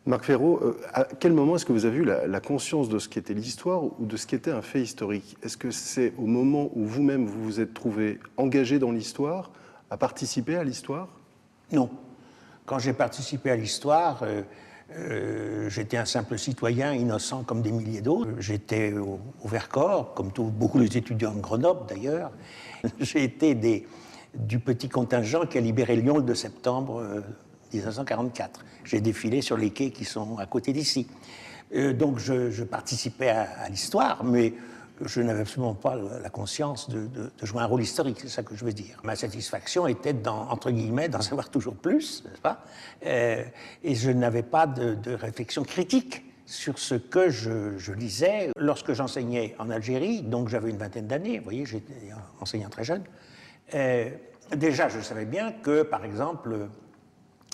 Marc Ferraud, à quel moment est-ce que vous avez eu la conscience de ce qu'était l'histoire ou de ce qu'était un fait historique? Est-ce que c'est au moment où vous-même vous vous êtes trouvé engagé dans l'histoire, à participer à l'histoire? Non. Quand j'ai participé à l'histoire, j'étais un simple citoyen innocent comme des milliers d'autres. J'étais au Vercors, comme beaucoup les étudiants de Grenoble d'ailleurs. J'ai été du petit contingent qui a libéré Lyon le 2 septembre 1944. J'ai défilé sur les quais qui sont à côté d'ici. Donc je participais à l'histoire, mais je n'avais absolument pas la conscience de jouer un rôle historique, c'est ça que je veux dire. Ma satisfaction était, entre guillemets, d'en savoir toujours plus, n'est-ce pas? Et je n'avais pas de réflexion critique sur ce que je lisais. Lorsque j'enseignais en Algérie, donc j'avais une vingtaine d'années, vous voyez, j'étais enseignant très jeune, déjà je savais bien que, par exemple,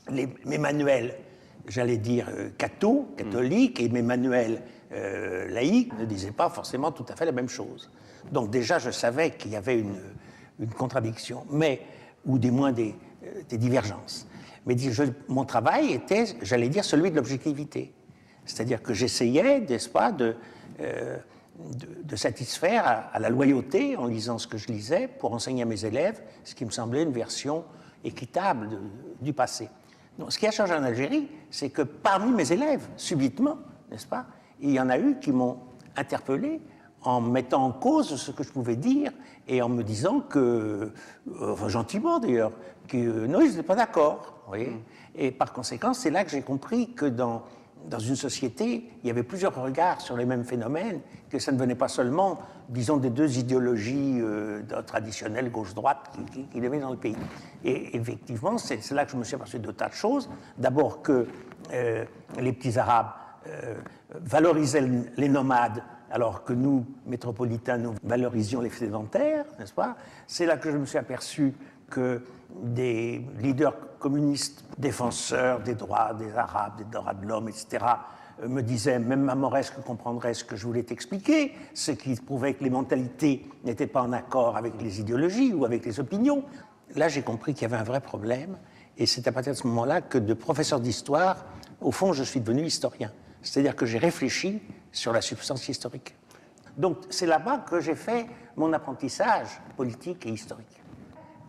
mes manuels, j'allais dire catholiques, et mes manuels laïques ne disaient pas forcément tout à fait la même chose. Donc déjà, je savais qu'il y avait une contradiction, ou du moins des divergences. Mais mon travail était, j'allais dire, celui de l'objectivité. C'est-à-dire que j'essayais, n'est-ce pas, de satisfaire à la loyauté en lisant ce que je lisais pour enseigner à mes élèves, ce qui me semblait une version équitable du passé. Donc, ce qui a changé en Algérie, c'est que parmi mes élèves, subitement, n'est-ce pas, il y en a eu qui m'ont interpellé en mettant en cause ce que je pouvais dire et en me disant que, enfin, gentiment d'ailleurs, que non, ils n'étaient pas d'accord. Vous voyez. Et par conséquent, c'est là que j'ai compris que dans une société, il y avait plusieurs regards sur les mêmes phénomènes, que ça ne venait pas seulement, disons, des deux idéologies traditionnelles, gauche-droite, qui y avait dans le pays. Et effectivement, c'est là que je me suis aperçu de tas de choses. D'abord que les petits Arabes valorisaient les nomades, alors que nous, métropolitains, nous valorisions les sédentaires, n'est-ce pas? C'est là que je me suis aperçu que des leaders communistes, défenseurs des droits des Arabes, des droits de l'homme, etc., me disaient, même Mamoresque comprendrait ce que je voulais t'expliquer, ce qui prouvait que les mentalités n'étaient pas en accord avec les idéologies ou avec les opinions. Là, j'ai compris qu'il y avait un vrai problème, et c'est à partir de ce moment-là que de professeur d'histoire, au fond, je suis devenu historien. C'est-à-dire que j'ai réfléchi sur la substance historique. Donc, c'est là-bas que j'ai fait mon apprentissage politique et historique.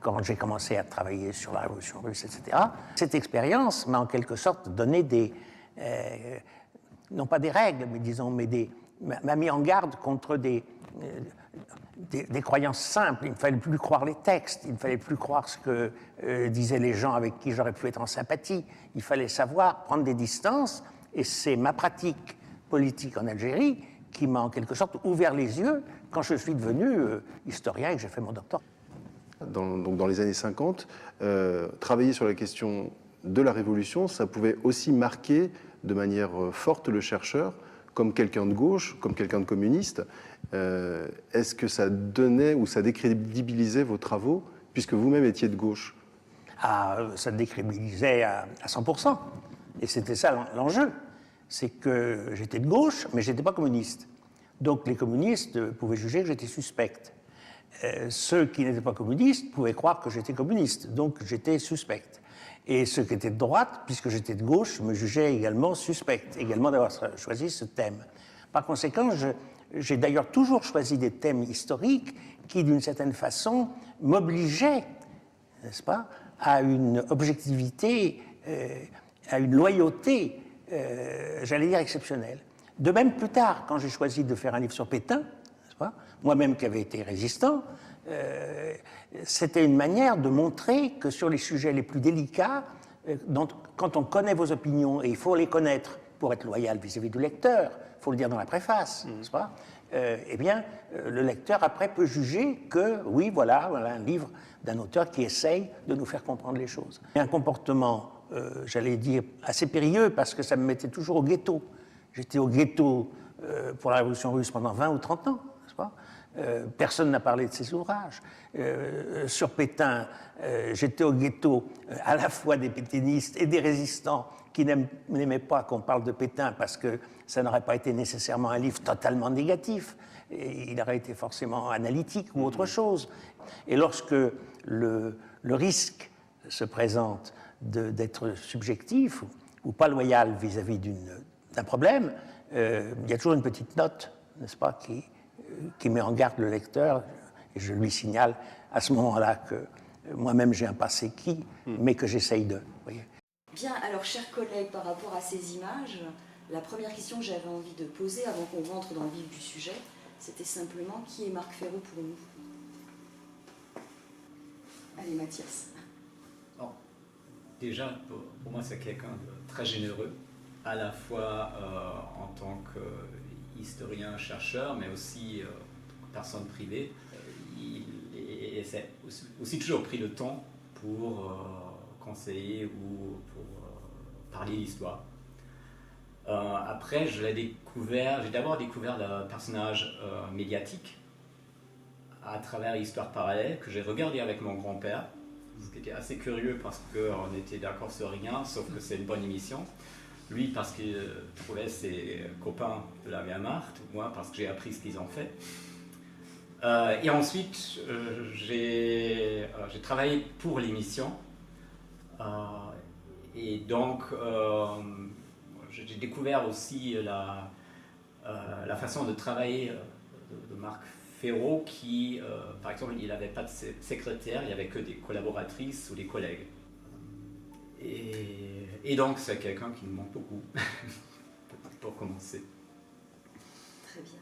Quand j'ai commencé à travailler sur la Révolution russe, etc., cette expérience m'a en quelque sorte donné non pas des règles, mais disons, m'a mis en garde contre des croyances simples. Il ne fallait plus croire les textes, il ne fallait plus croire ce que disaient les gens avec qui j'aurais pu être en sympathie. Il fallait savoir prendre des distances, et c'est ma pratique politique en Algérie qui m'a en quelque sorte ouvert les yeux quand je suis devenu historien et que j'ai fait mon doctorat. Donc dans les années 50, travailler sur la question de la Révolution, ça pouvait aussi marquer de manière forte le chercheur comme quelqu'un de gauche, comme quelqu'un de communiste. Est-ce que ça donnait ou ça décrédibilisait vos travaux, puisque vous-même étiez de gauche? Ça décrédibilisait à 100%. Et c'était ça l'enjeu. C'est que j'étais de gauche, mais je n'étais pas communiste. Donc les communistes pouvaient juger que j'étais suspecte. Ceux qui n'étaient pas communistes pouvaient croire que j'étais communiste, donc j'étais suspecte. Et ceux qui étaient de droite, puisque j'étais de gauche, me jugeaient également suspecte, également d'avoir choisi ce thème. Par conséquent, j'ai d'ailleurs toujours choisi des thèmes historiques qui, d'une certaine façon, m'obligeaient, n'est-ce pas, à une objectivité, à une loyauté, j'allais dire exceptionnelle. De même, plus tard, quand j'ai choisi de faire un livre sur Pétain, moi-même qui avais été résistant, c'était une manière de montrer que sur les sujets les plus délicats, quand on connaît vos opinions, et il faut les connaître pour être loyal vis-à-vis du lecteur, il faut le dire dans la préface, n'est-ce pas? Eh bien, le lecteur après peut juger que, oui, voilà un livre d'un auteur qui essaye de nous faire comprendre les choses. Et un comportement, j'allais dire, assez périlleux, parce que ça me mettait toujours au ghetto. J'étais au ghetto pour la Révolution russe pendant 20 ou 30 ans. Personne n'a parlé de ses ouvrages. Sur Pétain, j'étais au ghetto à la fois des pétainistes et des résistants qui n'aimaient pas qu'on parle de Pétain parce que ça n'aurait pas été nécessairement un livre totalement négatif. Il aurait été forcément analytique ou autre chose. Et lorsque le risque se présente d'être subjectif ou pas loyal vis-à-vis d'un problème, il y a toujours une petite note, n'est-ce pas, qui met en garde le lecteur, et je lui signale à ce moment-là que moi-même j'ai un passé mais que j'essaye de... Voyez. Bien, alors chers collègues, par rapport à ces images, la première question que j'avais envie de poser avant qu'on rentre dans le vif du sujet, c'était simplement qui est Marc Ferraud pour nous? Allez Mathias. Alors, déjà, pour moi, c'est quelqu'un de très généreux, à la fois en tant qu'historien, chercheur, mais aussi personne privée. Il s'est aussi toujours pris le temps pour conseiller ou pour parler d'histoire. Après, j'ai d'abord découvert le personnage médiatique à travers l'histoire parallèle que j'ai regardé avec mon grand-père, ce qui était assez curieux parce qu'on était d'accord sur rien, sauf que c'est une bonne émission. Lui parce qu'il trouvait ses copains de la Wehrmacht, moi parce que j'ai appris ce qu'ils ont fait. Et ensuite, j'ai travaillé pour l'émission. Et donc, j'ai découvert aussi la façon de travailler de Marc Ferraud qui, par exemple, il n'avait pas de secrétaire, il n'y avait que des collaboratrices ou des collègues. Et donc, c'est quelqu'un qui me manque beaucoup, pour commencer. Très bien.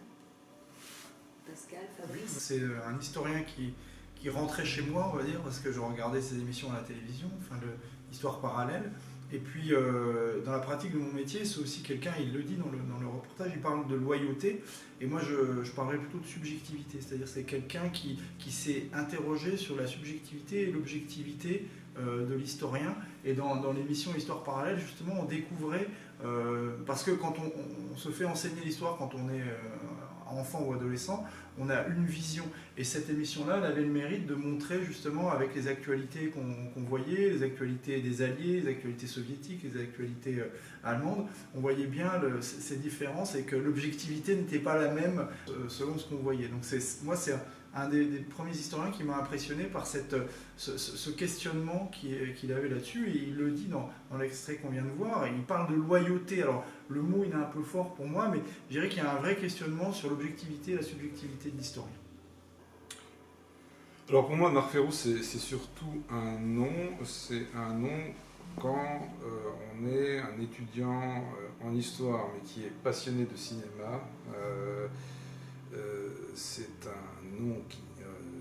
Pascal, Fabrice. C'est un historien qui rentrait chez moi, on va dire, parce que je regardais ses émissions à la télévision, enfin l'histoire parallèle. Et puis, dans la pratique de mon métier, c'est aussi quelqu'un, il le dit dans le reportage, il parle de loyauté. Et moi, je parlerais plutôt de subjectivité. C'est-à-dire c'est quelqu'un qui s'est interrogé sur la subjectivité et l'objectivité de l'historien. Et dans l'émission Histoire parallèle, justement, on découvrait... parce que quand on se fait enseigner l'histoire, quand on est enfant ou adolescent, on a une vision. Et cette émission-là, elle avait le mérite de montrer justement avec les actualités qu'on voyait, les actualités des Alliés, les actualités soviétiques, les actualités allemandes, on voyait bien ces différences et que l'objectivité n'était pas la même selon ce qu'on voyait. Donc moi, c'est un des premiers historiens qui m'a impressionné par ce questionnement qu'il avait là-dessus, et il le dit dans l'extrait qu'on vient de voir, et il parle de loyauté. Alors le mot il est un peu fort pour moi, mais je dirais qu'il y a un vrai questionnement sur l'objectivité et la subjectivité de l'historien. Alors pour moi, Marc Ferraud, c'est surtout un nom. C'est un nom quand on est un étudiant en histoire, mais qui est passionné de cinéma. C'est un nom qui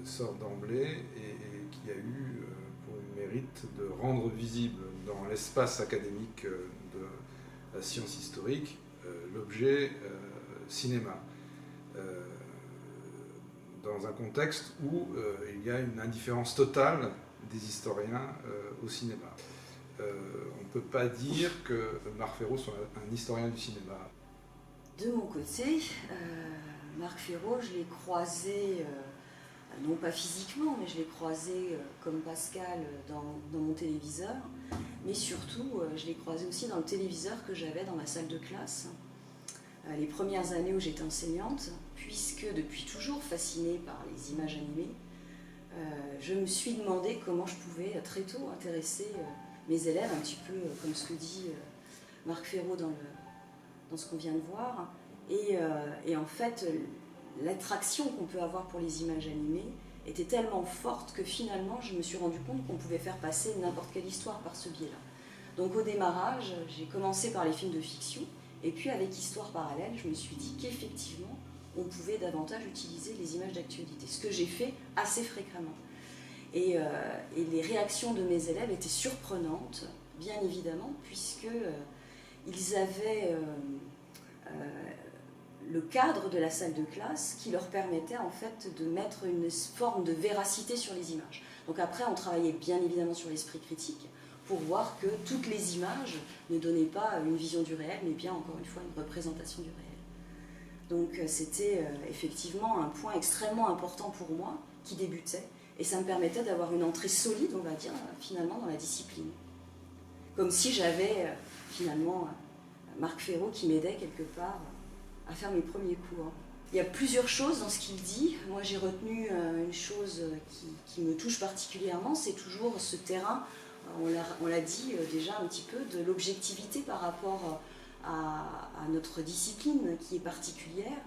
sort d'emblée et qui a eu pour mérite de rendre visible dans l'espace académique de la science historique l'objet cinéma. Dans un contexte où il y a une indifférence totale des historiens au cinéma. On ne peut pas dire que Marc Ferraud soit un historien du cinéma. De mon côté, Marc Ferraud, je l'ai croisé, non pas physiquement, mais je l'ai croisé comme Pascal dans mon téléviseur, mais surtout, je l'ai croisé aussi dans le téléviseur que j'avais dans ma salle de classe. Les premières années où j'étais enseignante, puisque depuis toujours fascinée par les images animées, je me suis demandé comment je pouvais très tôt intéresser mes élèves, un petit peu comme ce que dit Marc Ferraud dans ce qu'on vient de voir. Et en fait, l'attraction qu'on peut avoir pour les images animées était tellement forte que finalement, je me suis rendu compte qu'on pouvait faire passer n'importe quelle histoire par ce biais-là. Donc au démarrage, j'ai commencé par les films de fiction, et puis avec Histoire parallèle, je me suis dit qu'effectivement, on pouvait davantage utiliser les images d'actualité, ce que j'ai fait assez fréquemment. Et les réactions de mes élèves étaient surprenantes, bien évidemment, puisqu'ils avaient le cadre de la salle de classe qui leur permettait en fait de mettre une forme de véracité sur les images. Donc après, on travaillait bien évidemment sur l'esprit critique pour voir que toutes les images ne donnaient pas une vision du réel, mais bien encore une fois une représentation du réel. Donc c'était effectivement un point extrêmement important pour moi qui débutait, et ça me permettait d'avoir une entrée solide, on va dire, finalement dans la discipline. Comme si j'avais finalement Marc Ferraud qui m'aidait quelque part à faire mes premiers cours. Il y a plusieurs choses dans ce qu'il dit. Moi, j'ai retenu une chose qui me touche particulièrement, c'est toujours ce terrain on l'a dit déjà un petit peu, de l'objectivité par rapport à notre discipline qui est particulière.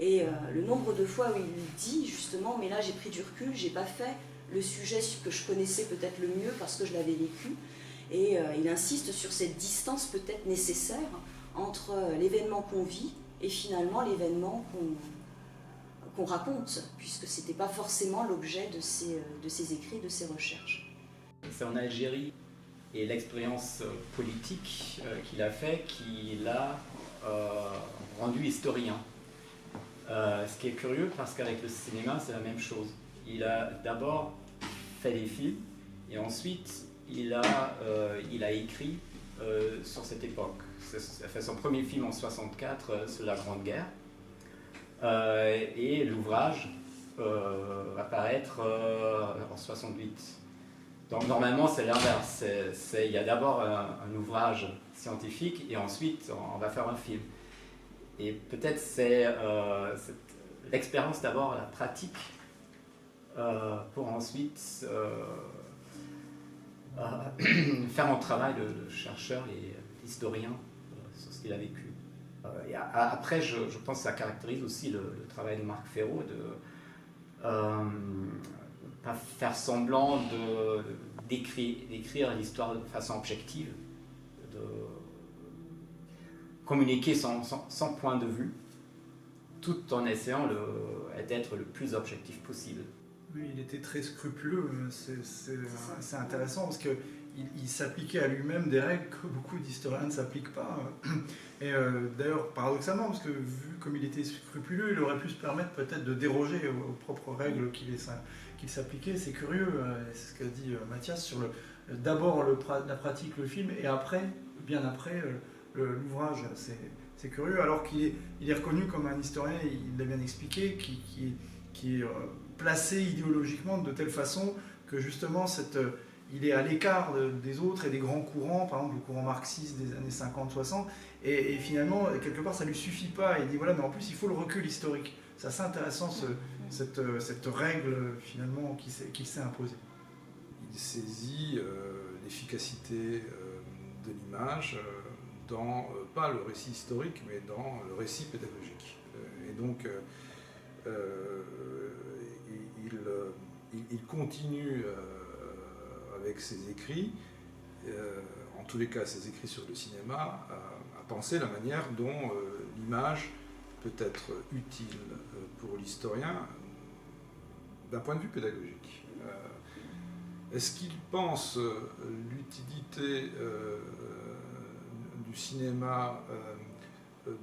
Et le nombre de fois où il dit justement, mais là j'ai pris du recul, j'ai pas fait le sujet que je connaissais peut-être le mieux parce que je l'avais vécu. Et il insiste sur cette distance peut-être nécessaire entre l'événement qu'on vit et finalement l'événement qu'on raconte, puisque ce n'était pas forcément l'objet de ses écrits, de ses recherches. C'est en Algérie et l'expérience politique qu'il a fait qui l'a rendu historien. Ce qui est curieux parce qu'avec le cinéma c'est la même chose. Il a d'abord fait des films et ensuite il a écrit sur cette époque. Il a fait son premier film en 1964 sur la Grande Guerre et l'ouvrage va paraître en 1968. Donc normalement c'est l'inverse. Il y a d'abord un ouvrage scientifique et ensuite on va faire un film. Et peut-être c'est l'expérience d'abord, la pratique, pour ensuite faire un travail de chercheur et d'historien sur ce qu'il a vécu. Et après, je pense que ça caractérise aussi le travail de Marc Ferraud, de pas faire semblant d'écrire l'histoire de façon objective, de communiquer son point de vue, tout en essayant d'être le plus objectif possible. Oui, il était très scrupuleux, c'est intéressant parce qu'il s'appliquait à lui-même des règles que beaucoup d'historiens ne s'appliquent pas. Et d'ailleurs, paradoxalement, parce que vu comme il était scrupuleux, il aurait pu se permettre peut-être de déroger aux propres règles qu'il s'appliquait. C'est curieux, c'est ce qu'a dit Mathias, sur d'abord la pratique, le film, et après, bien après, l'ouvrage. C'est curieux, alors qu'il est reconnu comme un historien, il l'a bien expliqué, qui est placé idéologiquement de telle façon que justement il est à l'écart des autres et des grands courants, par exemple le courant marxiste des années 50-60, et finalement, quelque part, ça ne lui suffit pas. Il dit voilà, mais en plus, il faut le recul historique. C'est assez intéressant cette règle finalement qu'il s'est imposée. Il saisit l'efficacité de l'image dans, pas le récit historique, mais dans le récit pédagogique. Et donc, il continue avec ses écrits, en tous les cas ses écrits sur le cinéma, à penser la manière dont l'image peut être utile pour l'historien d'un point de vue pédagogique. Est-ce qu'il pense l'utilité du cinéma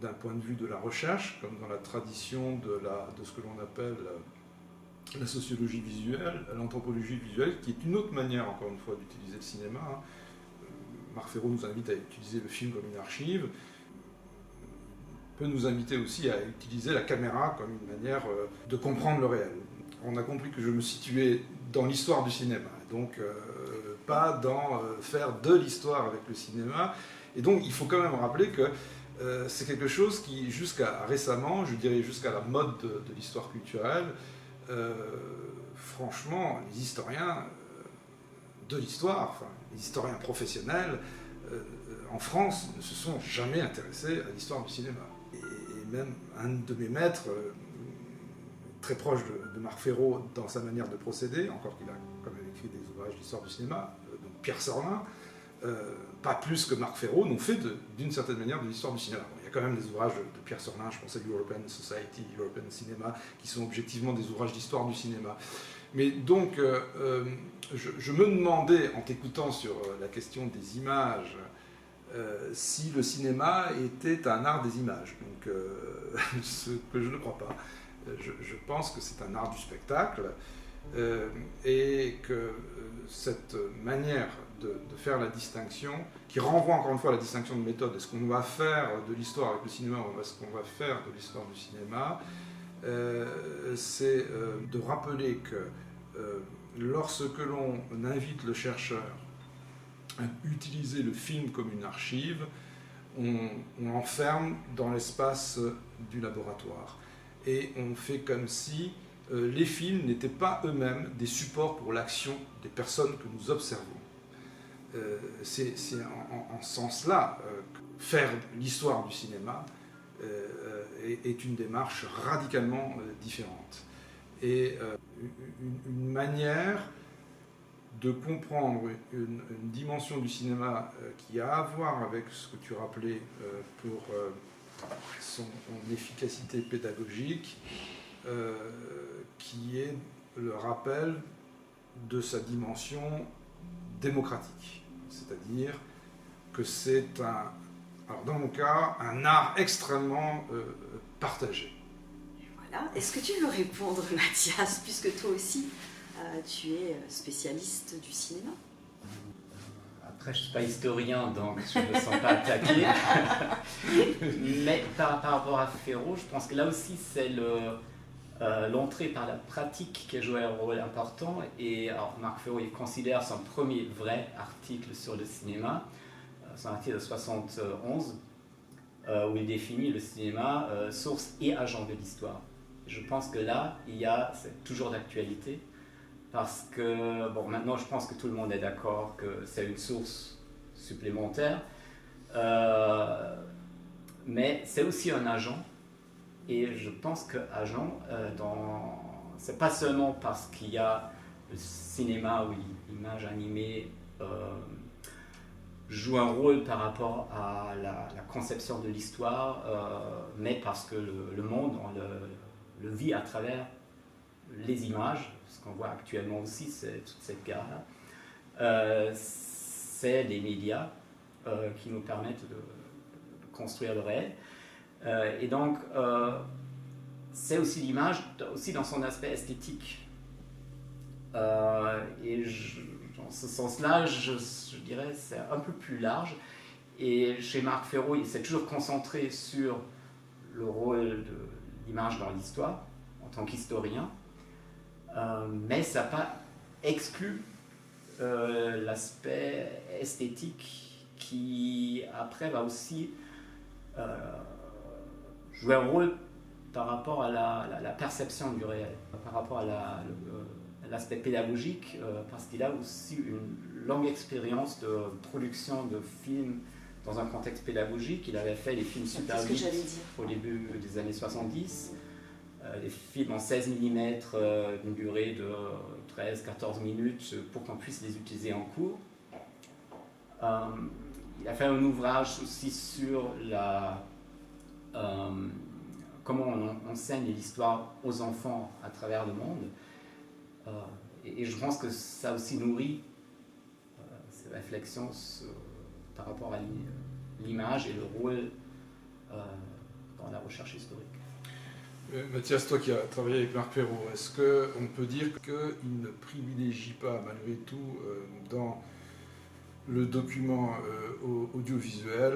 d'un point de vue de la recherche, comme dans la tradition de ce que l'on appelle la sociologie visuelle, l'anthropologie visuelle, qui est une autre manière, encore une fois, d'utiliser le cinéma. Marc Ferraud nous invite à utiliser le film comme une archive. Il peut nous inviter aussi à utiliser la caméra comme une manière de comprendre le réel. On a compris que je me situais dans l'histoire du cinéma, donc pas dans faire de l'histoire avec le cinéma. Et donc il faut quand même rappeler que c'est quelque chose qui, jusqu'à récemment, je dirais jusqu'à la mode de l'histoire culturelle, franchement, les historiens de l'histoire, enfin, les historiens professionnels en France ne se sont jamais intéressés à l'histoire du cinéma. Et même un de mes maîtres, très proche de Marc Ferraud dans sa manière de procéder, encore qu'il a quand même écrit des ouvrages d'histoire du cinéma, donc Pierre Sorlin, pas plus que Marc Ferraud, n'ont fait d'une certaine manière de l'histoire du cinéma. Bon, il y a quand même des ouvrages de Pierre Sorlin, je pense à European Society, European Cinema, qui sont objectivement des ouvrages d'histoire du cinéma. Mais donc, je me demandais, en t'écoutant sur la question des images, si le cinéma était un art des images. Donc, ce que je ne crois pas. Je pense que c'est un art du spectacle et que cette manière de faire la distinction, qui renvoie encore une fois à la distinction de méthode, est-ce qu'on va faire de l'histoire avec le cinéma ou est-ce qu'on va faire de l'histoire du cinéma, c'est de rappeler que lorsque l'on invite le chercheur à utiliser le film comme une archive, on l'enferme dans l'espace du laboratoire. Et on fait comme si les films n'étaient pas eux-mêmes des supports pour l'action des personnes que nous observons. c'est en ce sens-là, faire l'histoire du cinéma est une démarche radicalement différente. Et une manière de comprendre une dimension du cinéma qui a à voir avec ce que tu rappelais pour son efficacité pédagogique, qui est le rappel de sa dimension démocratique. C'est-à-dire que c'est alors dans mon cas, un art extrêmement partagé. Voilà. Est-ce que tu veux répondre, Mathias, puisque toi aussi, tu es spécialiste du cinéma? Après, je ne suis pas historien, donc je ne me sens pas attaqué. Mais par rapport à Ferro, je pense que là aussi, c'est l'entrée par la pratique qui a joué un rôle important. Et alors, Marc Ferro, il considère son premier vrai article sur le cinéma, son article de 71, où il définit le cinéma source et agent de l'histoire. Je pense que là, c'est toujours d'actualité, parce que, bon, maintenant je pense que tout le monde est d'accord que c'est une source supplémentaire, mais c'est aussi un agent, et je pense que agent, c'est pas seulement parce qu'il y a le cinéma où l'image animée joue un rôle par rapport à la conception de l'histoire, mais parce que le monde, on le vit à travers les images. Ce qu'on voit actuellement aussi, c'est toute cette guerre-là. C'est les médias qui nous permettent de construire le réel. Et donc, c'est aussi l'image, aussi dans son aspect esthétique. Et dans ce sens-là, je dirais c'est un peu plus large. Et chez Marc Ferro, il s'est toujours concentré sur le rôle de l'image dans l'histoire, en tant qu'historien. Mais ça n'a pas exclu l'aspect esthétique qui, après, va aussi jouer un rôle par rapport à la perception du réel, par rapport à l'aspect pédagogique, parce qu'il a aussi une longue expérience de production de films dans un contexte pédagogique. Il avait fait les films Super 8 au début des années 70, des films en 16 mm d'une durée de 13-14 minutes pour qu'on puisse les utiliser en cours. Il a fait un ouvrage aussi sur comment on enseigne l'histoire aux enfants à travers le monde. Et je pense que ça aussi nourrit ces réflexions par rapport à l'image et le rôle dans la recherche historique. Mathias, toi qui as travaillé avec Marc Ferro, est-ce qu'on peut dire qu'il ne privilégie pas, malgré tout, dans le document audiovisuel,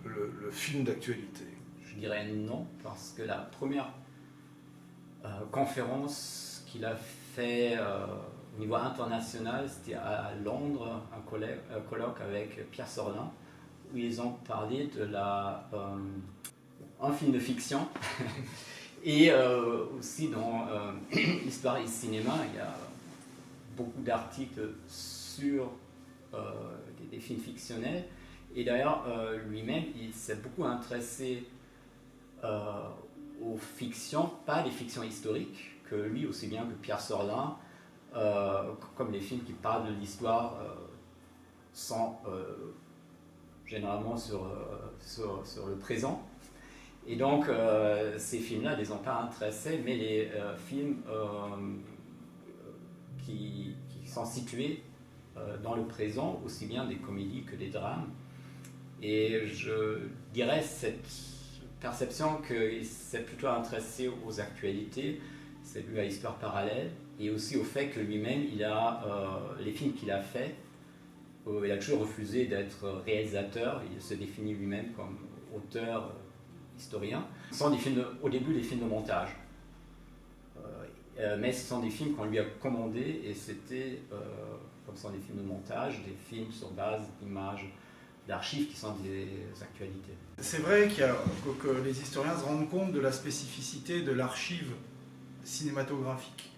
le film d'actualité? Je dirais non, parce que la première conférence qu'il a fait au niveau international, c'était à Londres, un colloque avec Pierre Sorlin, où ils ont parlé de un film de fiction. Et aussi dans Histoire et cinéma, il y a beaucoup d'articles sur des films fictionnels. Et d'ailleurs, lui-même, il s'est beaucoup intéressé aux fictions, pas les fictions historiques, que lui aussi bien que Pierre Sorlin, comme les films qui parlent de l'histoire sont généralement sur le présent. Et donc, ces films-là ne les ont pas intéressés, mais les films qui sont situés dans le présent, aussi bien des comédies que des drames. Et je dirais cette perception qu'il s'est plutôt intéressé aux actualités, c'est dû à l'histoire parallèle, et aussi au fait que lui-même, les films qu'il a faits, il a toujours refusé d'être réalisateur, il se définit lui-même comme auteur, historien. Ce sont au début des films de montage, mais ce sont des films qu'on lui a commandés, et c'était, comme ce sont des films de montage, des films sur base d'images, d'archives qui sont des actualités. C'est vrai que les historiens se rendent compte de la spécificité de l'archive cinématographique.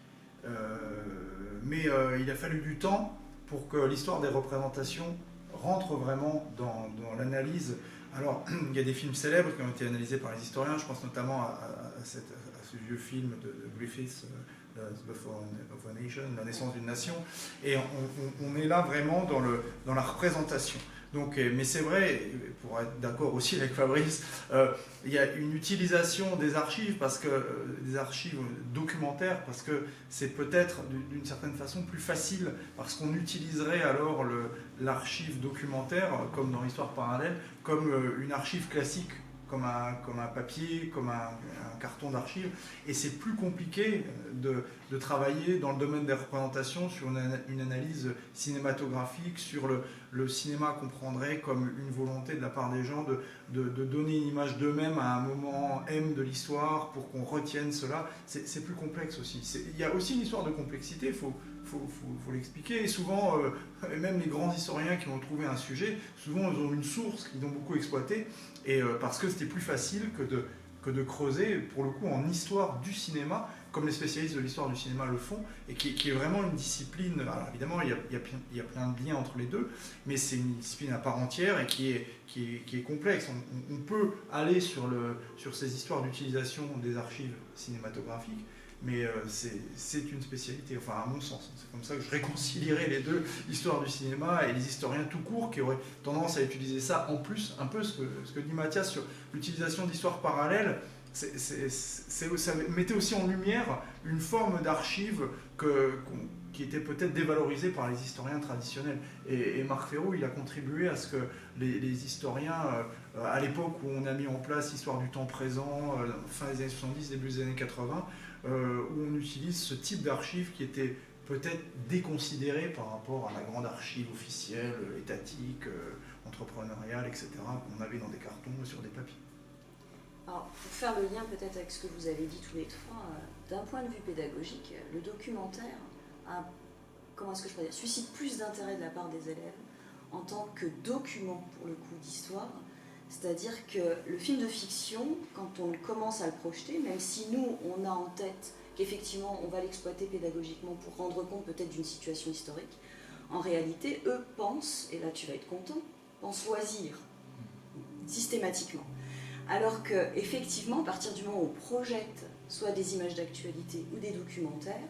Mais il a fallu du temps pour que l'histoire des représentations rentre vraiment dans l'analyse. Alors, il y a des films célèbres qui ont été analysés par les historiens, je pense notamment à ce vieux film de Griffith, The Birth of a Nation, La naissance d'une nation, et on est là vraiment dans la représentation. Donc, mais c'est vrai, pour être d'accord aussi avec Fabrice, il y a une utilisation des archives, des archives documentaires, parce que c'est peut-être d'une certaine façon plus facile, parce qu'on utiliserait alors l'archive documentaire, comme dans l'histoire parallèle, comme une archive classique, comme un papier, comme un carton d'archives, et c'est plus compliqué de travailler dans le domaine des représentations sur une analyse cinématographique, sur le cinéma qu'on prendrait comme une volonté de la part des gens de donner une image d'eux-mêmes à un moment M de l'histoire pour qu'on retienne cela. C'est plus complexe aussi. Il y a aussi une histoire de complexité, il faut l'expliquer. Et souvent, même les grands historiens qui ont trouvé un sujet, souvent ils ont une source qu'ils ont beaucoup exploitée, et parce que c'était plus facile que de creuser, pour le coup, en histoire du cinéma, comme les spécialistes de l'histoire du cinéma le font, et qui est vraiment une discipline. Alors évidemment, il y a plein de liens entre les deux, mais c'est une discipline à part entière et qui est complexe. On peut aller sur ces histoires d'utilisation des archives cinématographiques, mais c'est une spécialité, enfin à mon sens. C'est comme ça que je réconcilierais les deux, l'histoire du cinéma et les historiens tout court, qui auraient tendance à utiliser ça en plus, un peu ce que dit Mathias sur l'utilisation d'histoires parallèles. Ça mettait aussi en lumière une forme d'archive qui était peut-être dévalorisée par les historiens traditionnels. Et Marc Ferro, il a contribué à ce que les historiens, à l'époque où on a mis en place l'histoire du temps présent, fin des années 70, début des années 80, où on utilise ce type d'archives qui était peut-être déconsidéré par rapport à la grande archive officielle, étatique, entrepreneuriale, etc., qu'on avait dans des cartons ou sur des papiers. Alors, pour faire le lien peut-être avec ce que vous avez dit tous les trois, d'un point de vue pédagogique, le documentaire suscite plus d'intérêt de la part des élèves en tant que document, pour le coup, d'histoire. C'est-à-dire que le film de fiction, quand on commence à le projeter, même si nous, on a en tête qu'effectivement, on va l'exploiter pédagogiquement pour rendre compte peut-être d'une situation historique, en réalité, eux pensent, et là tu vas être content, pensent loisir, systématiquement. Alors qu'effectivement, à partir du moment où on projette soit des images d'actualité ou des documentaires,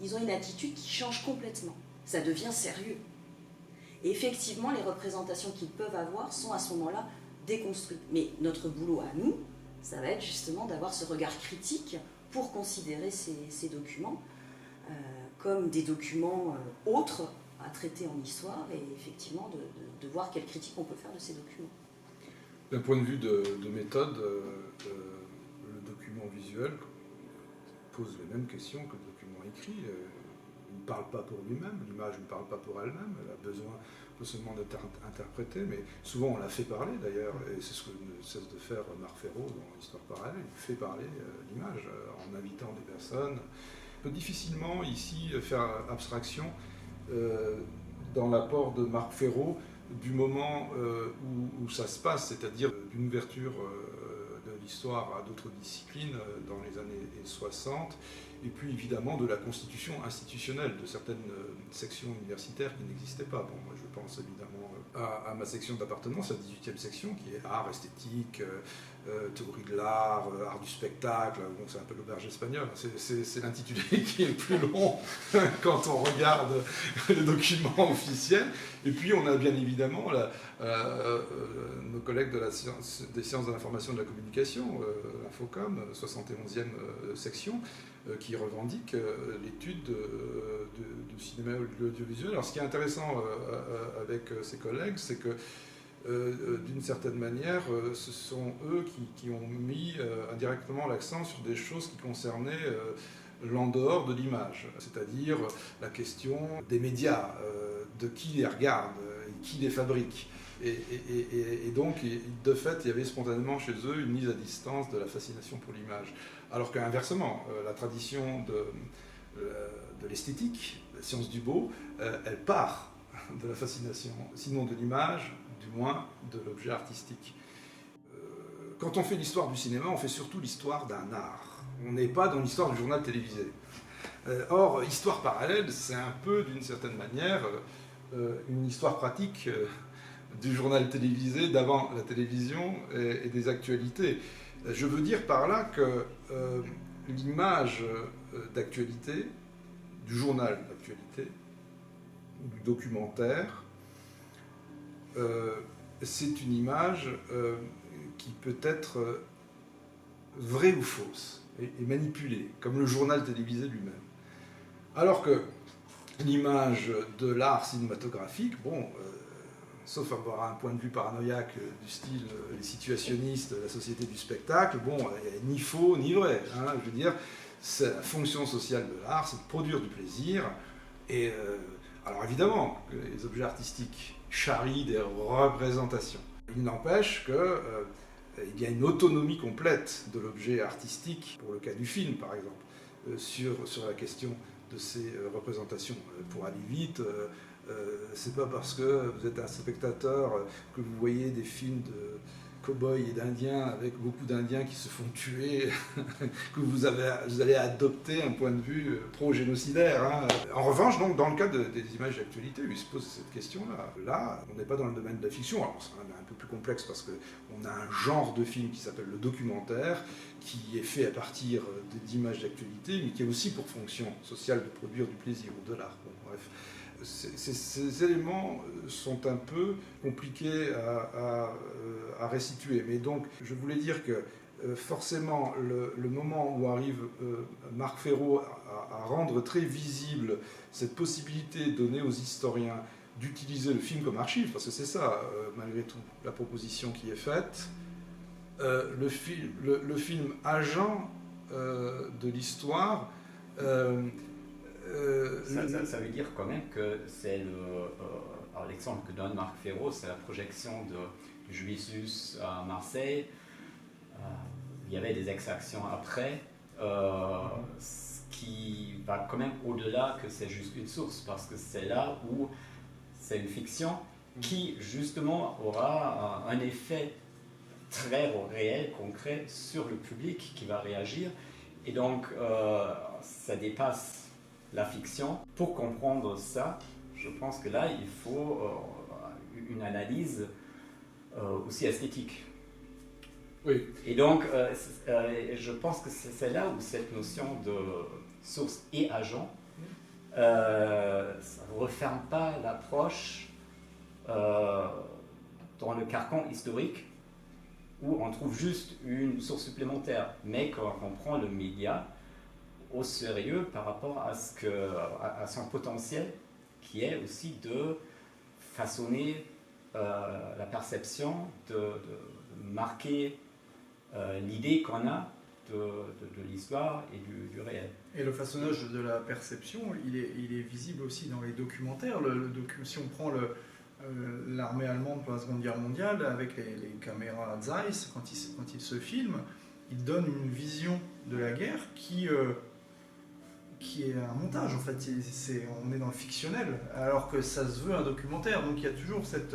ils ont une attitude qui change complètement. Ça devient sérieux. Et effectivement, les représentations qu'ils peuvent avoir sont à ce moment-là déconstruites. Mais notre boulot à nous, ça va être justement d'avoir ce regard critique pour considérer ces documents comme des documents autres à traiter en histoire et effectivement de voir quelle critique on peut faire de ces documents. D'un point de vue de méthode, le document visuel pose les mêmes questions que le document écrit. Il ne parle pas pour lui-même, l'image ne parle pas pour elle-même, elle a besoin non seulement d'être interprétée, mais souvent on la fait parler d'ailleurs, et c'est ce que ne cesse de faire Marc Ferro dans l'histoire parallèle, il fait parler l'image en invitant des personnes. On peut difficilement ici faire abstraction dans l'apport de Marc Ferro du moment où ça se passe, c'est-à-dire d'une ouverture de l'histoire à d'autres disciplines dans les années 60, et puis évidemment de la constitution institutionnelle de certaines sections universitaires qui n'existaient pas. Bon, moi je pense évidemment à ma section d'appartenance, la 18e section, qui est art, esthétique, théorie de l'art, art du spectacle. Bon, c'est un peu l'auberge espagnole, c'est l'intitulé qui est le plus long quand on regarde les documents officiels. Et puis on a bien évidemment nos collègues des sciences de l'information et de la communication, l'Infocom, 71e section, qui revendique l'étude du cinéma et de l'audiovisuel. Alors ce qui est intéressant avec ces collègues, c'est que d'une certaine manière, ce sont eux qui ont mis indirectement l'accent sur des choses qui concernaient l'en dehors de l'image, c'est-à-dire la question des médias, de qui les regarde, qui les fabrique. Et donc, de fait, il y avait spontanément chez eux une mise à distance de la fascination pour l'image. Alors qu'inversement, la tradition de l'esthétique, la science du beau, elle part de la fascination, sinon de l'image, du moins de l'objet artistique. Quand on fait l'histoire du cinéma, on fait surtout l'histoire d'un art. On n'est pas dans l'histoire du journal télévisé. Or, histoire parallèle, c'est un peu, d'une certaine manière, une histoire pratique du journal télévisé, d'avant la télévision et des actualités. Je veux dire par là que l'image d'actualité, du journal d'actualité, du documentaire, c'est une image qui peut être vraie ou fausse et manipulée, comme le journal télévisé lui-même. Alors que l'image de l'art cinématographique, sauf avoir un point de vue paranoïaque du style les situationnistes, la société du spectacle, il n'y a ni faux ni vrai. Hein, je veux dire, la fonction sociale de l'art, c'est de produire du plaisir. Et alors évidemment, que les objets artistiques charrient des représentations. Il n'empêche qu'il y a une autonomie complète de l'objet artistique, pour le cas du film par exemple, sur la question de ces représentations. Pour aller vite, c'est pas parce que vous êtes un spectateur que vous voyez des films de cow-boys et d'indiens avec beaucoup d'indiens qui se font tuer que vous allez adopter un point de vue pro-génocidaire. Hein. En revanche, donc, dans le cas des images d'actualité, il se pose cette question-là. Là, on n'est pas dans le domaine de la fiction. Alors, c'est un peu plus complexe parce qu'on a un genre de film qui s'appelle le documentaire, qui est fait à partir d'images d'actualité, mais qui a aussi pour fonction sociale de produire du plaisir ou de l'art. Bon, bref. Ces éléments sont un peu compliqués à restituer. Mais donc, je voulais dire que forcément, le moment où arrive Marc Fesneau à rendre très visible cette possibilité donnée aux historiens d'utiliser le film comme archive, parce que c'est ça, malgré tout, la proposition qui est faite, le film agent de l'histoire... Ça veut dire quand même que c'est l'exemple que donne Marc Fesneau, c'est la projection du Juifus à Marseille. Il y avait des exactions après, ce qui va quand même au-delà que c'est juste une source, parce que c'est là où c'est une fiction qui justement aura un effet très réel, concret sur le public qui va réagir. Et donc ça dépasse la fiction. Pour comprendre ça, je pense que là, il faut une analyse aussi esthétique. Oui. Et donc, je pense que c'est là où cette notion de source et agent, ça ne referme pas l'approche dans le carcan historique où on trouve juste une source supplémentaire, mais quand on prend le média au sérieux par rapport à son potentiel, qui est aussi de façonner la perception, de marquer l'idée qu'on a de l'histoire et du réel. Et le façonnage de la perception, il est visible aussi dans les documentaires. Si on prend l'armée allemande pendant la Seconde Guerre mondiale, avec les caméras Zeiss, quand ils se filment, ils donnent une vision de la guerre qui est un montage, en fait. On est dans le fictionnel, alors que ça se veut un documentaire. Donc il y a toujours cette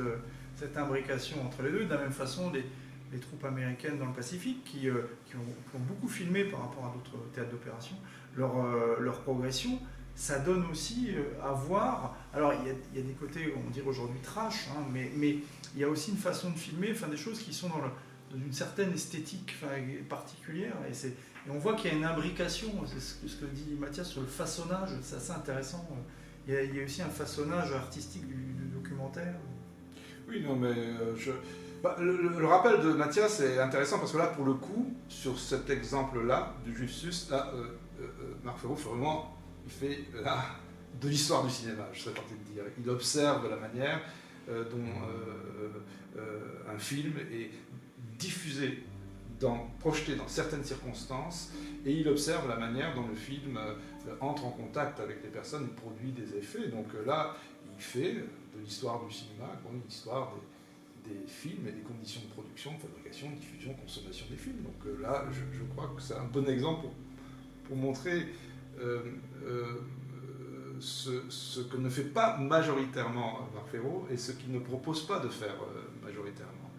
imbrication entre les deux. De la même façon, les troupes américaines dans le Pacifique, qui ont beaucoup filmé par rapport à d'autres théâtres d'opération, leur progression, ça donne aussi à voir. Alors il y a des côtés, on dirait aujourd'hui trash, hein, mais il y a aussi une façon de filmer, des choses qui sont dans une certaine esthétique particulière. Et on voit qu'il y a une imbrication, c'est ce que dit Mathias sur le façonnage, c'est assez intéressant. Il y a aussi un façonnage artistique du documentaire. Oui, non, mais le rappel de Mathias est intéressant parce que là, pour le coup, sur cet exemple-là, du Juifus, là, Marc Fesneau, vraiment, il fait là, de l'histoire du cinéma, je serais tenté de dire. Il observe la manière dont un film est diffusé, projeté dans certaines circonstances, et il observe la manière dont le film entre en contact avec les personnes et produit des effets. Donc là, il fait de l'histoire du cinéma, l'histoire des films et des conditions de production, de fabrication, de diffusion, de consommation des films. Donc là, je crois que c'est un bon exemple pour montrer ce que ne fait pas majoritairement Marc Fesneau et ce qu'il ne propose pas de faire majoritairement.